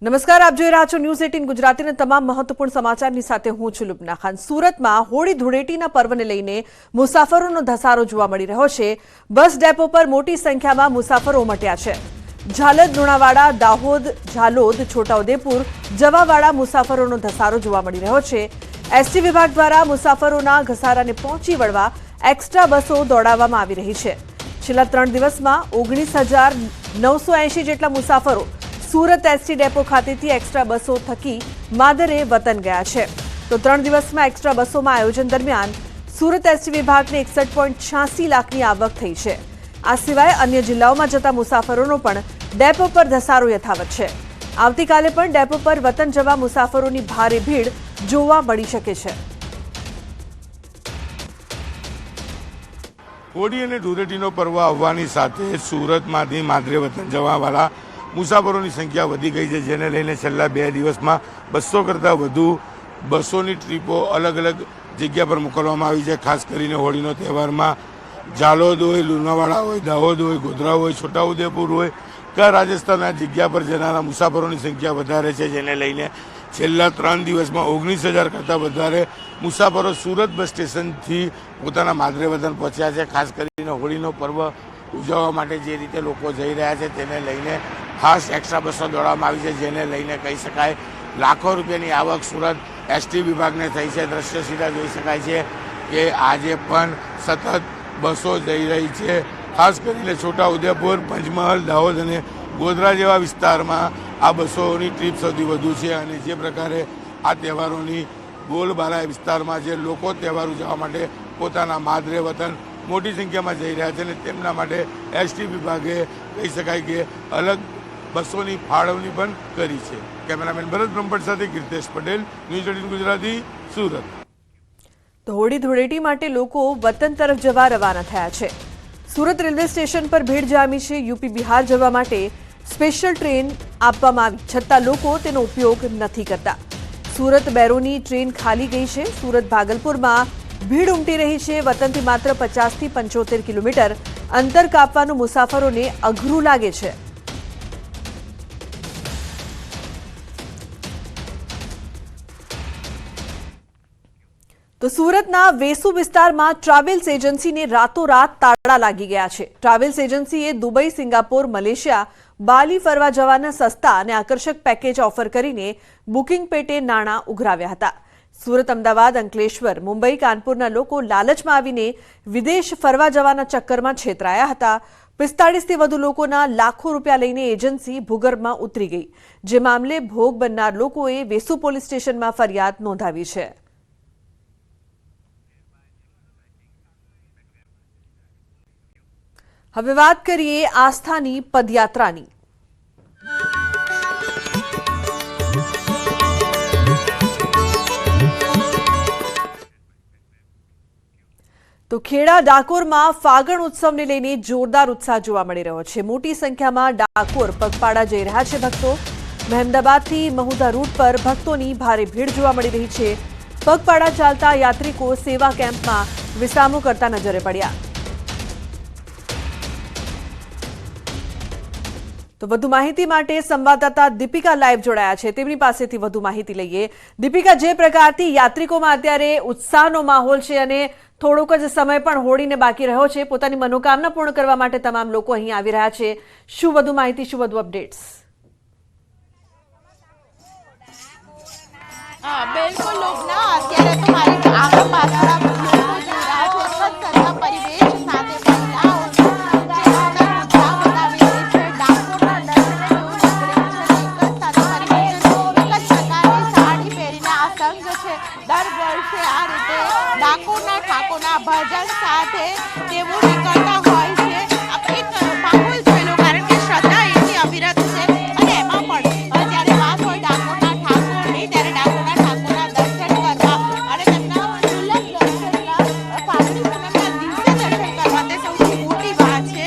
નમસ્કાર, આપ જોઈ રહ્યા છો ન્યૂઝ 18 ગુજરાતીના તમામ મહત્વપૂર્ણ સમાચારની સાથે હું છું લુબના ખાન। સુરતમાં હોળી ધૂળેટીના પર્વને લઈને મુસાફરોનો ધસારો જોવા મળી રહ્યો છે। બસ ડેપો પર મોટી સંખ્યામાં મુસાફરો ઉમટ્યા છે। ઝાલદ, લુણાવાડા, દાહોદ, ઝાલોદ, છોટાઉદેપુર જવાવાળા મુસાફરોનો ધસારો જોવા મળી રહ્યો છે। એસટી વિભાગ દ્વારા મુસાફરોના ઘસારાને પહોંચી વળવા એક્સ્ટ્રા બસો દોડાવવામાં આવી રહી છે। છેલ્લા 3 દિવસમાં 19,980 જેટલા મુસાફરો सूरत एसटी डेपो खातेथी एक्स्ट्रा बसों थकी मादरे वतन गया है। तो 3 दिवस में एक्स्ट्रा बसों में आयोजन दरमियान सूरत एसटी विभाग ने 61.86 लाखनी आवक थई है। आ सिवाय अन्य जिल्लाओं में जता मुसाफरों पण डेपो पर धसारो यथावत है। आवतीकाले पण डेपो पर वतन जवा मुसाफरों की भारे भीड़ जोवा मळी शके छे। होळी અને ધૂળેટીનો પર્વ આવવાની સાથે સુરતમાંથી માદરે વતન જવાવાળા મુસાફરોની સંખ્યા વધી ગઈ છે, જેને લઈને છેલ્લા 2 દિવસમાં 200 કરતાં વધુ બસોની ટ્રીપો અલગ અલગ જગ્યા પર મોકલવામાં આવી છે। ખાસ કરીને હોળીનો તહેવારમાં ઝાલોદ હોય, લુણાવાડા હોય, દાહોદ હોય, ગોધરા હોય, છોટાઉદેપુર હોય કે રાજસ્થાનના જગ્યા પર જનારા મુસાફરોની સંખ્યા વધારે છે, જેને લઈને છેલ્લા 3 દિવસમાં 19,000 કરતાં વધારે મુસાફરો સુરત બસ સ્ટેશનથી પોતાના માદરે વતન પહોંચ્યા છે। ખાસ કરીને હોળીનો પર્વ ઉજવવા માટે જે રીતે લોકો જઈ રહ્યા છે તેને લઈને ખાસ એક્સ્ટ્રા બસો દોડવામાં આવી છે, જેને લઈને કહી શકાય લાખો રૂપિયાની આવક સુરત એસટી વિભાગને થઈ છે। દ્રશ્ય સીધા જોઈ શકાય છે કે આજે પણ સતત બસો જઈ રહી છે। ખાસ કરીને છોટાઉદેપુર, પંચમહાલ, દાહોદ અને ગોધરા જેવા વિસ્તારમાં આ બસોની ટ્રીપ સૌથી વધુ છે। અને જે પ્રકારે આ તહેવારોની બોલબાલા વિસ્તારમાં જે લોકો તહેવાર ઉજવવા માટે પોતાના માદરે વતન મોટી સંખ્યામાં જઈ રહ્યા છે અને તેમના માટે એસટી વિભાગે કહી શકાય કે અલગ બસોની ફાળવણી પણ કરી છે। કેમેરામેન ભરત બ્રહ્મભટ્ટ સાથે કીર્તેશ પટેલ, ન્યૂઝ 18 ગુજરાતી, સુરત। તો હોળી ધૂળેટી માટે લોકો વતન તરફ જવા રવાના થયા છે। સુરત રેલવે સ્ટેશન પર ભીડ જામી છે। યુપી બિહાર જવા માટે સ્પેશિયલ ટ્રેન આપવામાં આવી છતાં લોકો તેનો ઉપયોગ નથી કરતા। સુરત બેરોની ટ્રેન ખાલી ગઈ છે। સુરત ભાગલપુરમાં ભીડ ઉમટી રહી છે। વતનથી માત્ર 50 થી 75 કિલોમીટર અંતર કાપવાનું મુસાફરોને અઘરું લાગે છે। તો સુરતના વેસુ વિસ્તારમાં ટ્રાવેલ્સ એજન્સીને રાતોરાત તાળા લાગી ગયા છે। ટ્રાવેલ્સ એજન્સીએ દુબઈ, સિંગાપોર, મલેશિયા, બાલી ફરવા જવાના સસ્તા અને આકર્ષક પેકેજ ઓફર કરીને બુકિંગ પેટે નાણાં ઉઘરાવ્યા હતા। સુરત, અમદાવાદ, અંકલેશ્વર, મુંબઈ, કાનપુરના લોકો લાલચમાં આવીને વિદેશ ફરવા જવાના ચક્કરમાં છેતરાયા હતા। 45થી વધુ લોકોના લાખો રૂપિયા લઈને એજન્સી ભૂગર્ભમાં ઉતરી ગઈ, જે મામલે ભોગ બનનાર લોકોએ વેસુ પોલીસ સ્ટેશનમાં ફરિયાદ નોંધાવી છે। હવે વાત કરીએ આસ્થાની પદયાત્રાની। તો ખેડા, ડાકોરમાં ફાગણ ઉત્સવને લઈને જોરદાર ઉત્સાહ જોવા મળી રહ્યો છે। મોટી સંખ્યામાં ડાકોર પગપાળા જઈ રહ્યા છે ભક્તો। મહેમદાબાદથી મહુધા રૂટ પર ભક્તોની ભારે ભીડ જોવા મળી રહી છે। પગપાળા ચાલતા યાત્રિકો સેવા કેમ્પમાં વિસામો કરતા નજરે પડ્યા। તો વધુ માહિતી માટે સંવાદદાતા દીપિકા લાઈવ જોડાયા છે, તેમની પાસેથી વધુ માહિતી લઈએ। દીપિકા, જે પ્રકારથી યાત્રિકોમાં અત્યારે ઉત્સાહનો માહોલ છે અને થોડોક જ સમય પણ હોળીને બાકી રહ્યો છે, પોતાની મનોકામના પૂર્ણ કરવા માટે તમામ લોકો અહીં આવી રહ્યા છે, શું વધુ માહિતી, શું વધુ અપડેટ્સ? બિલકુલ લોગના, અત્યારે તો મારી આગળ પાછળ લોકો જોઈ રહ્યા છે સરખા પરિવેશ સાથે મહિલાઓ ભજન સાથે તેઓ નીકળતા હોય છે। એક માહોલ જોઈ લો, કારણ કે શ્રદ્ધા એટલી અવિરત છે અને એમાં પણ જ્યારે વાત હોય ડાકોરના ઠાકોરની, ત્યારે ડાકોરના ઠાકોરના દર્શન કરવા અને તેમના દુર્લભ દર્શનના ફાગણી પૂનમના દિવસે દર્શન કરવા તે સૌથી મોટી વાત છે।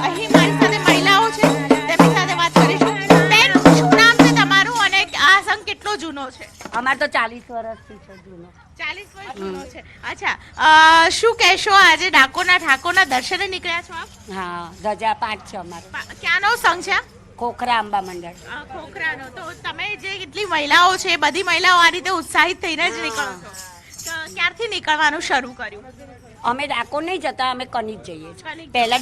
અહીં મારી સાથે મહિલાઓ છે, તેમની સાથે વાત કરીશું। બેન, શું નામ છે તમારું અને આ સંઘ કેટલો જૂનો છે? અમાર તો 40 વર્ષથી છે જૂનો। 40 વર્ષ જૂનો છે। અચ્છા, શું કહેશો, આજે ડાકોરના ઠાકોરના દર્શને નીકળ્યા છો આપ? હા, ધજા 5 છે અમારે। ક્યાંનો સંઘ છે? ખોખરા આંબા મંડળ. ખોખરાનો તો તમે જે કેટલી મહિલાઓ છે બધી મહિલાઓ આ રીતે ઉત્સાહિત થઈને જ નીકળો છો તો ક્યારથી નીકળવાનું શરૂ કર્યું? અમે ડાકોર નહીં જતા, અમે કનીજ જઈએ છીએ. કનીજ. પહેલા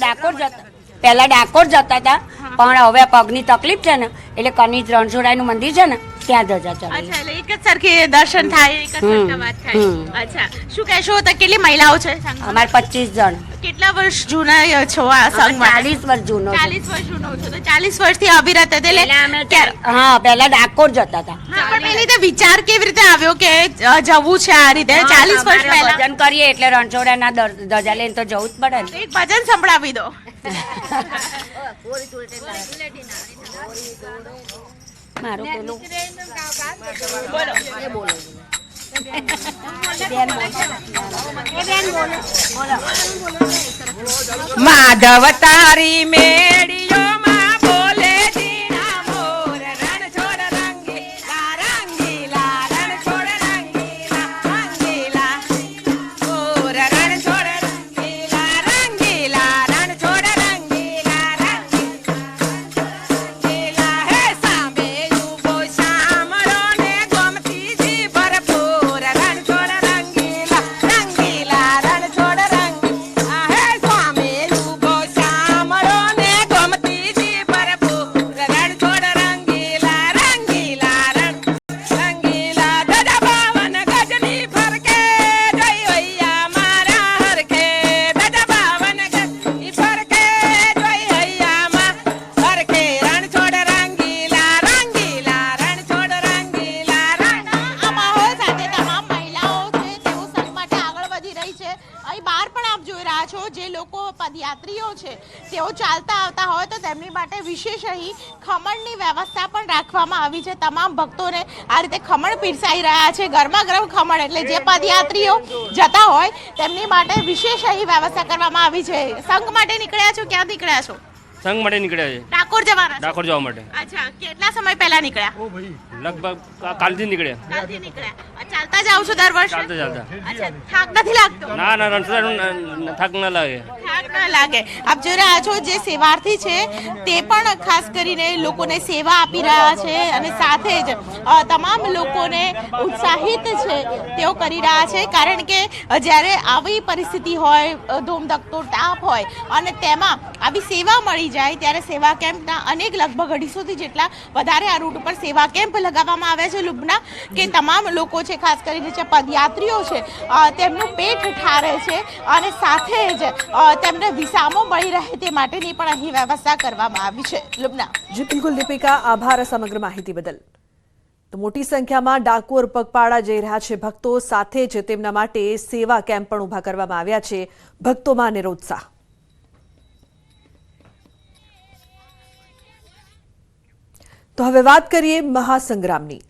ડાકોર જતા હતા, પણ હવે પગની તકલીફ છે ને એટલે કનીજ રણછોડાઈનું મંદિર છે ને ત્યાં ધજા ચડાવીએ. અચ્છા, એટલે એક જ સરખી દર્શન થાય, એક જ સરખા વાત થાય. અચ્છા, શું કહેશો તો કેટલી મહિલાઓ છે સંઘમાં? અમારે 25 જણ. કેટલા વર્ષ જૂના છો આ સંઘમાં? 40 વર્ષ જૂનો છે. 40 વર્ષ જૂનો છો તો 40 વર્ષથી અવિરત હતા એટલે પહેલા અમે પહેલા ડાકોર જતા હતા. હા, પણ પેલી રીતે વિચાર કેવી રીતે આવ્યો કે જવું છે આ રીતે 40 વર્ષ અમારે પહેલા? ભજન કરીએ એટલે રણછોડાના ધજા લઈને તો જવું જ પડે ને. એક ભજન સંભળાવી દો. મારું પેલું માધવ તારી મેળીઓમાં બોલે જીના મોર રણછોડ રંગીલા રંગીલા રણછોડ રંગીલા રંગીલા મોર રણછોડ રંગીલા રંગીલા રણછોડ રંગીલા રંગીલા હે સામે ઉભો શામળો ને ગોમતી જી ભરપૂર રણછોડ રંગીલા રંગીલા રણછોડ રંગીલા હે સામે ઉભો શામળો ને ગોમતી જી ભરપૂર રણછોડ રંગીલા રંગીલા રંગીલા દાદા બાવન ગજની ફરકે જય હૈયા મારા હરખે દાદા બાવન ગજની ફરકે જય હૈયા માં હરખે રણછોડ રંગીલા રંગીલા રણછોડ રંગીલા આ માહોલ સાથે તમામ મહિલાઓ છે તેઓ સંઘ માટે આગળ વધી રહી છે. અહીં બહાર પણ આપ જોઈ રહ્યા છો જે લોકો પદયાત્રીઓ છે તેઓ ચાલતા આવતા હોય તો તેમની માટે વિશેષ અહીં ખમણની વ્યવસ્થા પણ રાખવામાં આવી છે. તમામ ભક્તોને આ રીતે ખમણ પીરસાઈ રહ્યા છે, ગરમા ગરમ ખમણ. એટલે જે પદયાત્રીઓ જતા હોય તેમની માટે વિશેષ અહીં વ્યવસ્થા કરવામાં આવી છે. સંઘ માટે નીકળ્યા છો? ક્યાં નીકળ્યા છો? સંઘ માટે નીકળ્યા છે, ડાકોર જવાના છો? ડાકોર જવા માટે. અચ્છા, કેટલા સમય પહેલા નીકળ્યા? લગભગ કાલથી નીકળ્યા. ક્યાંથી નીકળ્યા? ચાલતા જાવ છો દર વર્ષે? ચાલતા ચાલતા. અચ્છા, થાક નથી લાગતો? ના ના રણછોડ થાક ના લાગે. થાક ન લાગે. આપ જોઈ રહ્યા છો જે સેવાર્થી છે તે પણ ખાસ કરીને લોકોને સેવા આપી રહ્યા છે અને સાથે જ તમામ લોકોને ઉત્સાહિત છે તેઓ કરી રહ્યા છે. કારણ કે જ્યારે આવી પરિસ્થિતિ હોય, ધોમધકતો તાપ હોય અને તેમાં આવી સેવા મળી જાય ત્યારે સેવા કેમ્પના અનેક લગભગ 250 જેટલા વધારે આ રૂટ ઉપર સેવા કેમ્પ લગાવવામાં આવ્યા છે લુબના, કે તમામ લોકો છે ખાસ કરીને જે પદયાત્રીઓ છે તેમનું પેટ ઠારે છે અને સાથે જ તેમને વિસામો મળી રહે તે માટેની પણ અહીં વ્યવસ્થા કરવામાં આવી છે. લુબના. જી બિલકુલ દીપિકા, આભાર સમગ્ર માહિતી બદલ. તો મોટી સંખ્યામાં ડાકોર પગપાળા જઈ રહ્યા છે ભક્તો, સાથે જ તેમના માટે સેવા કેમ્પ પણ ઊભા કરવામાં આવ્યા છે. ભક્તોમાં અનેરો ઉત્સાહ. તો હવે વાત કરીએ મહાસંગ્રામની.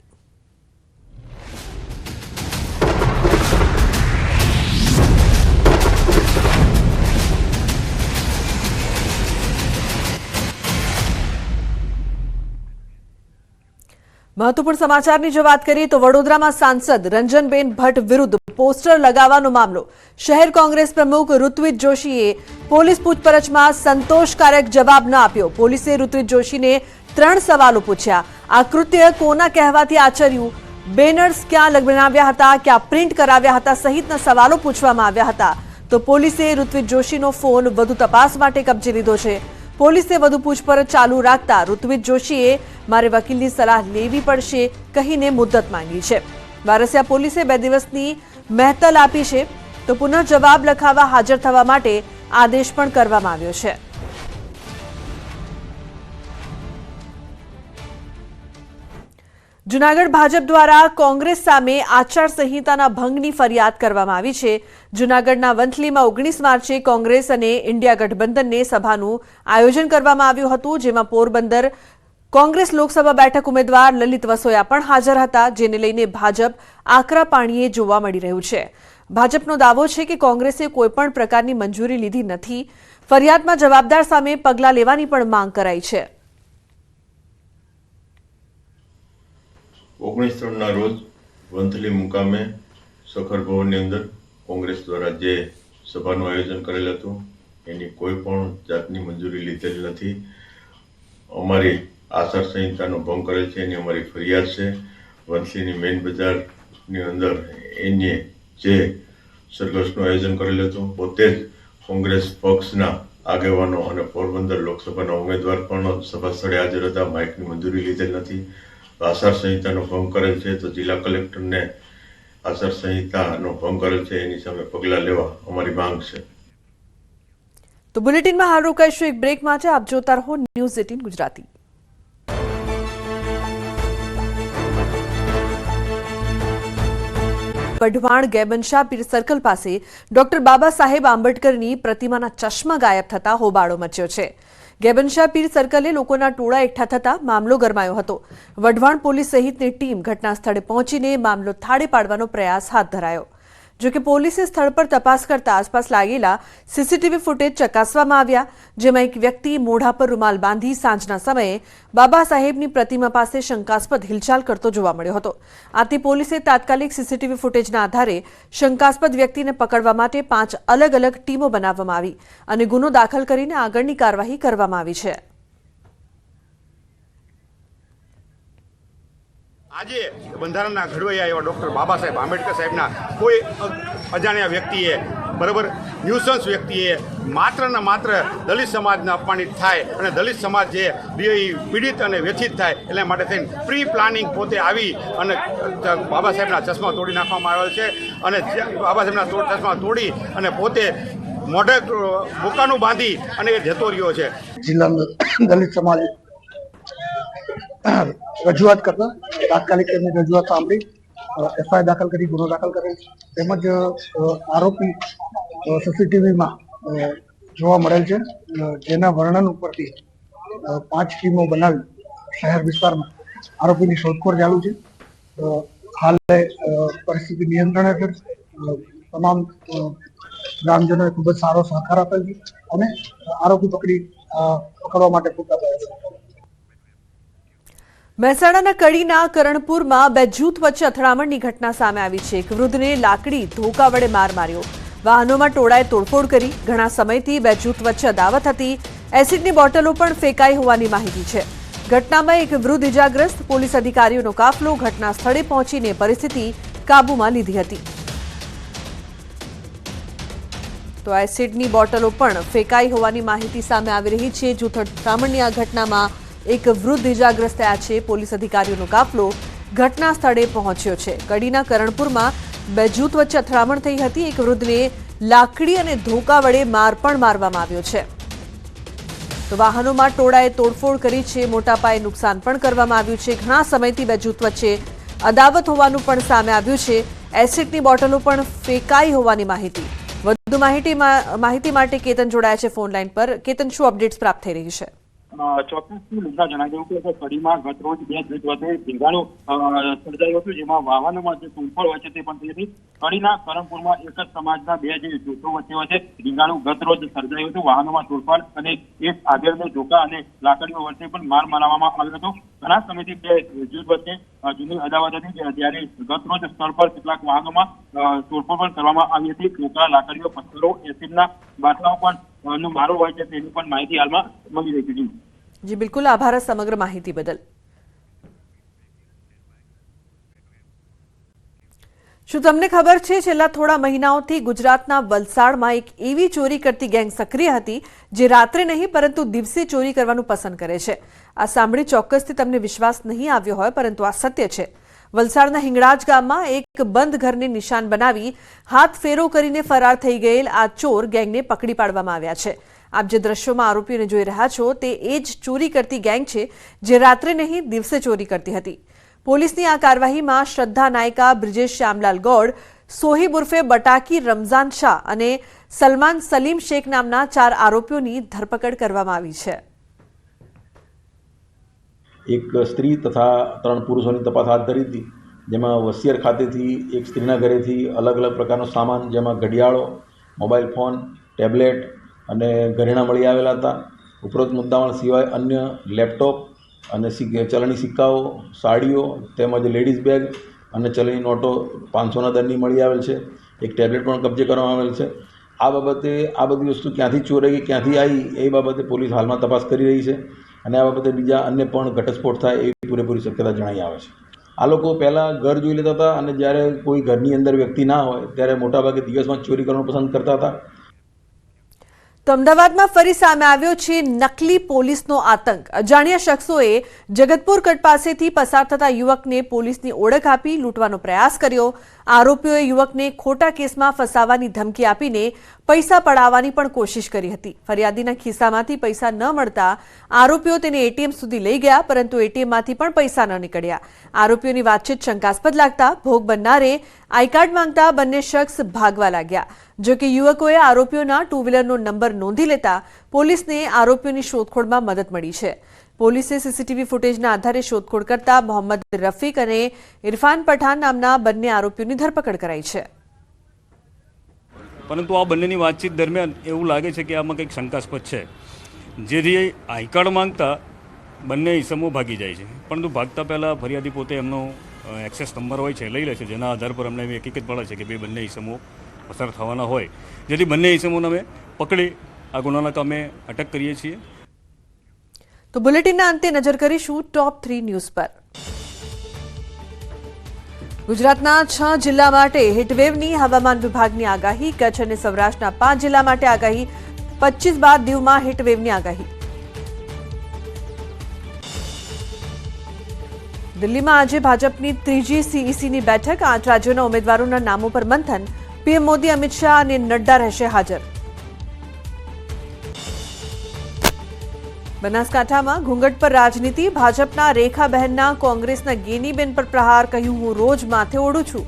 મહત્વપૂર્ણ સમાચારની જો વાત કરીએ તો વડોદરામાં સાંસદ રંજનબેન ભટ્ટ વિરુદ્ધ પોસ્ટર લગાવવાનો મામલો. શહેર કોંગ્રેસ પ્રમુખ ઋત્વિજ જોશીએ પોલીસ પૂછપરછમાં સંતોષકારક જવાબ ન આપ્યો. પોલીસે ઋત્વિજ જોશીને 3 સવાલો પૂછ્યા. આ કૃત્ય કોના કહેવાથી આચર્યું, બેનર્સ ક્યાં બનાવ્યા હતા, ક્યાં પ્રિન્ટ કરાવ્યા હતા સહિતના સવાલો પૂછવામાં આવ્યા હતા. તો પોલીસે ઋત્વિજ જોશીનો ફોન વધુ તપાસ માટે કબજે લીધો છે. પોલીસે વધુ પૂછપરછ ચાલુ રાખતા ઋત્વિજ જોશીએ મારે વકીલની સલાહ લેવી પડશે કહીને મુદ્દત માંગી છે. વારસિયા પોલીસે 2 દિવસની મહેતલ આપી છે. તો પુનઃ જવાબ લખાવવા હાજર થવા માટે આદેશ પણ કરવામાં આવ્યો છે. જૂનાગઢ ભાજપ દ્વારા કોંગ્રેસ સામે આચારસંહિતાના ભંગની ફરિયાદ કરવામાં આવી છે. જૂનાગઢના વંથલીમાં 19 માર્ચે કોંગ્રેસ અને ઇન્ડિયા ગઠબંધનને સભાનું આયોજન કરવામાં આવ્યું હતું, જેમાં પોરબંદર કોંગ્રેસ લોકસભા બેઠક ઉમેદવાર લલિત વસોયા પણ હાજર હતા, જેને લઈને ભાજપ આકરા પાણીએ જોવા મળી રહ્યું છે. ભાજપનો દાવો છે કે કોંગ્રેસે કોઈપણ પ્રકારની મંજૂરી લીધી નથી. ફરિયાદમાં જવાબદાર સામે પગલાં લેવાની પણ માંગ કરાઈ છે. 19/3 રોજ વંથલી મુકામે સખર ભવનની અંદર કોંગ્રેસ દ્વારા જે સભાનું આયોજન કરેલ હતું એની કોઈ પણ જાતની મંજૂરી લીધેલ નથી. અમારી આચારસંહિતાનો ભંગ કરેલ છે એની અમારી ફરિયાદ છે. વંથલીની મેઇન બજારની અંદર એને જે સરઘસનું આયોજન કરેલું હતું પોતે જ કોંગ્રેસ પક્ષના આગેવાનો અને પોરબંદર લોકસભાના ઉમેદવાર પણ સભા સ્થળે હાજર હતા. માઇકની મંજૂરી લીધેલ નથી. આચારસંહિતાનો ભંગ કરેલ છે તો જિલ્લા કલેક્ટરને આચારસંહિતાનો ભંગ કરેલ છે એની સામે પગલાં લેવા અમારી માંગ છે. તો બુલેટિનમાં હાલ રોકાઈશું એક બ્રેક માટે. આપ જોતા રહો ન્યૂઝ 18 ગુજરાતી. વઢવાણ ગેબનશાહ પીર સર્કલ પાસે ડોક્ટર બાબા સાહેબ આંબેડકરની પ્રતિમાના ચશ્મા ગાયબ થતા હોબાળો મચ્યો છે. ગેબનશાહ પીર સર્કલે લોકોના ટોળા એકઠા થતા મામલો ગરમાયો હતો. વઢવાણ પોલીસ સહિતની ટીમ ઘટના સ્થળે પહોંચીને મામલો થાળે પાડવાનો પ્રયાસ હાથ ધરાયો. જો કે પોલીસે સ્થળ પર તપાસ કરતા આસપાસ લાગેલા સીસીટીવી ફૂટેજ ચકાસવામાં આવ્યા, જેમાં એક વ્યક્તિ મોઢા પર રૂમાલ બાંધી સાંજના સમયે બાબા સાહેબની પ્રતિમા પાસે શંકાસ્પદ હિલચાલ કરતો જોવા મળ્યો હતો. આથી પોલીસે તાત્કાલિક સીસીટીવી ફૂટેજના આધારે શંકાસ્પદ વ્યક્તિને પકડવા માટે 5 અલગ અલગ ટીમો બનાવવામાં આવી અને ગુનો દાખલ કરીને આગળની કાર્યવાહી કરવામાં આવી છે. આજે બંધારણના ઘડવૈયા એવા ડૉક્ટર બાબા સાહેબ આંબેડકર સાહેબના કોઈ અજાણ્યા વ્યક્તિએ બરાબર ન્યુસન્સ વ્યક્તિએ માત્ર ને માત્ર દલિત સમાજને અપમાનિત થાય અને દલિત સમાજ જે પીડિત અને વ્યથિત થાય એટલે માટે થઈને પ્રી પ્લાનિંગ પોતે આવી અને બાબા સાહેબના ચશ્મા તોડી નાખવામાં આવેલ છે અને બાબા સાહેબના ચશ્મા તોડી અને પોતે મોઢે મુકાનું બાંધી અને એ જતો રહ્યો છે. જિલ્લામાં દલિત સમાજ રજૂઆત કરતા તાત્કાલિક એમની રજૂઆત સાંભળી એફઆઈઆર દાખલ કરી ગુનો દાખલ કરેલ તેમજ આરોપી સીસીટીવીમાં જોવા મળેલ છે, જેના વર્ણન ઉપરથી 5 ટીમો બનાવી શહેર વિસ્તારમાં આરોપીની શોધખોળ ચાલુ છે. હાલ પરિસ્થિતિ નિયંત્રણ હેઠળ તમામ ગ્રામજનોએ ખૂબ જ સારો સહકાર આપેલ છે અને આરોપી પકડવા માટે પૂરતા પ્રયાસો. મહેસાણાના કડીના કરણપુરમાં 2 જૂથ વચ્ચે અથડામણની ઘટના સામે આવી છે. એક વૃદ્ધને લાકડી ધોકા વડે માર માર્યો. વાહનોમાં ટોળાએ તોડફોડ કરી. ઘણા સમયથી 2 જૂથ વચ્ચે અદાવત હતી. એસિડની બોટલો પણ ફેંકાઈ હોવાની માહિતી છે. ઘટનામાં એક વૃદ્ધ ઇજાગ્રસ્ત. પોલીસ અધિકારીઓનો કાફલો ઘટના સ્થળે પહોંચીને પરિસ્થિતિ કાબૂમાં લીધી હતી. તો એસિડની બોટલો પણ ફેંકાઈ હોવાની માહિતી સામે આવી રહી છે. જૂથ અથડામણની આ ઘટનામાં એક વૃદ્ધ ઇજાગ્રસ્ત થયા છે. પોલીસ અધિકારીઓનો કાફલો ઘટના સ્થળે પહોંચ્યો છે. કડીના કરણપુરમાં 2 જૂથ વચ્ચે અથડામણ થઈ હતી. એક વૃદ્ધને લાકડી અને ધોકા વડે માર પણ મારવામાં આવ્યો છે. તો વાહનોમાં ટોળાએ તોડફોડ કરી છે. મોટા પાયે નુકસાન પણ કરવામાં આવ્યું છે. ઘણા સમયથી 2 જૂથ વચ્ચે અદાવત હોવાનું પણ સામે આવ્યું છે. એસિડની બોટલો પણ ફેંકાઈ હોવાની માહિતી. વધુ માહિતી માટે કેતન જોડાયા છે ફોન લાઈન પર. કેતન, શું અપડેટ્સ પ્રાપ્ત થઈ રહી છે? ચોક્કસથી લીધા જણાવ્યું કે કડીમાં ગત રોજ 2 જૂથ વચ્ચે ભીંગાણું સર્જાયું હતું, જેમાં વાહનોમાં જે તોડફોડ હોય છે તે પણ થઈ હતી. કડીના કરણપુરમાં એક જ સમાજના 2 જે જૂથો વચ્ચે ભીંગાણું ગત રોજ સર્જાયું હતું. વાહનોમાં તોડફોડ અને એક આગળનો ધોકા અને લાકડીઓ વચ્ચે પણ માર મારવામાં આવ્યો હતો. ઘણા સમયથી 2 જૂથ વચ્ચે જૂની અદાવત હતી, જ્યારે ગત રોજ સ્થળ પર કેટલાક વાહનોમાં તોડફોડ પણ કરવામાં આવી હતી. ધોકા, લાકડીઓ, પથ્થરો, એસિડના બાટલાઓ પણ નો મારો હોય છે તેની પણ માહિતી હાલમાં મળી રહી છે. જી બિલકુલ, આભાર સમગ્ર માહિતી બદલ. શું તમને ખબર છે, છેલ્લા થોડા મહિનાઓથી ગુજરાતના વલસાડમાં એક એવી ચોરી કરતી ગેંગ સક્રિય હતી જે રાત્રે નહીં પરંતુ દિવસે ચોરી કરવાનું પસંદ કરે છે. આ સાંભળી ચોક્કસથી તમને વિશ્વાસ નહીં આવ્યો હોય, પરંતુ આ સત્ય છે. વલસાડના હિંગળાજ ગામમાં એક બંધ ઘરને નિશાન બનાવી હાથ ફેરો કરીને ફરાર થઈ ગયેલ આ ચોર ગેંગને પકડી પાડવામાં આવ્યા છે. આપ જે દ્રશ્યોમાં આરોપીઓને જોઈ રહ્યા છો તે એ જ ચોરી કરતી ગેંગ છે જે રાત્રે નહીં દિવસે ચોરી કરતી હતી. પોલીસની આ કાર્યવાહીમાં શ્રદ્ધા નાયકા, બ્રિજેશ શ્યામલાલ ગૌડ, સોહિબ ઉર્ફે બટાકી રમઝાન શાહ અને સલમાન સલીમ શેખ નામના 4 આરોપીઓની ધરપકડ કરવામાં આવી છે. એક સ્ત્રી તથા 3 પુરુષોની તપાસ હાથ ધરી હતી, જેમાં વસિયર ખાતેથી એક સ્ત્રીના ઘરેથી અલગ અલગ પ્રકારનો સામાન, જેમાં ઘડિયાળો, મોબાઈલ ફોન, ટેબ્લેટ અને ઘરેણાં મળી આવેલા હતા. ઉપરોક્ત મુદ્દામાલ સિવાય અન્ય લેપટોપ અને ચલણી સિક્કાઓ, સાડીઓ તેમજ લેડીઝ બેગ અને ચલણી નોટો 500ના દરની મળી આવેલ છે. એક ટેબ્લેટ પણ કબજે કરવામાં આવેલ છે. આ બાબતે આ બધી વસ્તુ ક્યાંથી ચોરાઈ ગઈ, ક્યાંથી આવી, એ બાબતે પોલીસ હાલમાં તપાસ કરી રહી છે. અને આ બાબતે બીજા અન્ય પણ ઘટસ્ફોટ થાય એવી પૂરેપૂરી શક્યતા જણાઈ આવે છે. આ લોકો પહેલાં ઘર જોઈ લેતા હતા અને જ્યારે કોઈ ઘરની અંદર વ્યક્તિ ના હોય ત્યારે મોટાભાગે દિવસમાં ચોરી કરવાનું પસંદ કરતા હતા. તો અમદાવાદમાં ફરી સામે આવ્યો છે નકલી પોલીસનો આતંક. અજાણ્યા શખ્સોએ જગતપુર કટ પાસેથી પસાર થતા યુવકને પોલીસની ઓળખ આપી લૂંટવાનો પ્રયાસ કર્યો. આરોપીઓએ યુવકને ખોટા કેસમાં ફસાવવાની ધમકી આપીને પૈસા પડાવવાની પણ કોશિશ કરી હતી. ફરિયાદીના ખિસ્સામાંથી પૈસા ન મળતા આરોપીઓ તેને એટીએમ સુધી લઈ ગયા, પરંતુ એટીએમમાંથી પણ પૈસા ન નીકળ્યા. આરોપીઓની વાતચીત શંકાસ્પદ લાગતા ભોગ બનનારે આઈ કાર્ડ માંગતા બંને શખ્સ ભાગવા લાગ્યા. જો કે યુવકોએ આરોપીઓના ટુ વ્હીલરનો નંબર નોંધી લેતા પોલીસને આરોપીઓની શોધખોળમાં મદદ મળી છે. પોલીસે સીસીટીવી ફૂટેજના આધારે શોધખોળ કરતા મોહમ્મદ રફીક અને ઇરફાન પઠાણ નામના બંને આરોપીઓની ધરપકડ કરાઈ છે. પરંતુ આ બંનેની વાતચીત દરમિયાન એવું લાગે છે કે આમાં કંઈક શંકાસ્પદ છે, જેથી આઈ કાર્ડ માંગતા બંને ઈસમો ભાગી જાય છે. પરંતુ ભાગતા પહેલાં ફરિયાદી પોતે એમનો એક્સેસ નંબર હોય છે લઈ લે છે, જેના આધાર પર અમને એવી હકીકત પડે છે કે બે બંને ઈસમો પસાર થવાના હોય, જેથી બંને ઈસમોને અમે પકડી આ ગુનાના કામે અટક કરીએ છીએ. તો બુલેટિનના અંતે નજર કરીશું ટોપ 3 ન્યૂઝ પર. ગુજરાતના 6 જિલ્લા માટે હીટવેવની હવામાન વિભાગની આગાહી. કચ્છ અને સૌરાષ્ટ્રના 5 જિલ્લા માટે આગાહી. 25 બાદ દીવમાં હીટવેવની આગાહી. દિલ્હીમાં આજે ભાજપની ત્રીજી સીઈસીની બેઠક. 8 રાજ્યોના ઉમેદવારોના નામો પર મંથન. પીએમ મોદી, અમિત શાહ અને નડ્ડા રહેશે હાજર. બનાસકાંઠામાં ઘૂંઘટ પર રાજનીતિ. ભાજપના રેખાબહેનના કોંગ્રેસના ગેનીબેન પર પ્રહાર. કહ્યું, હું રોજ માથે ઓઢું છું.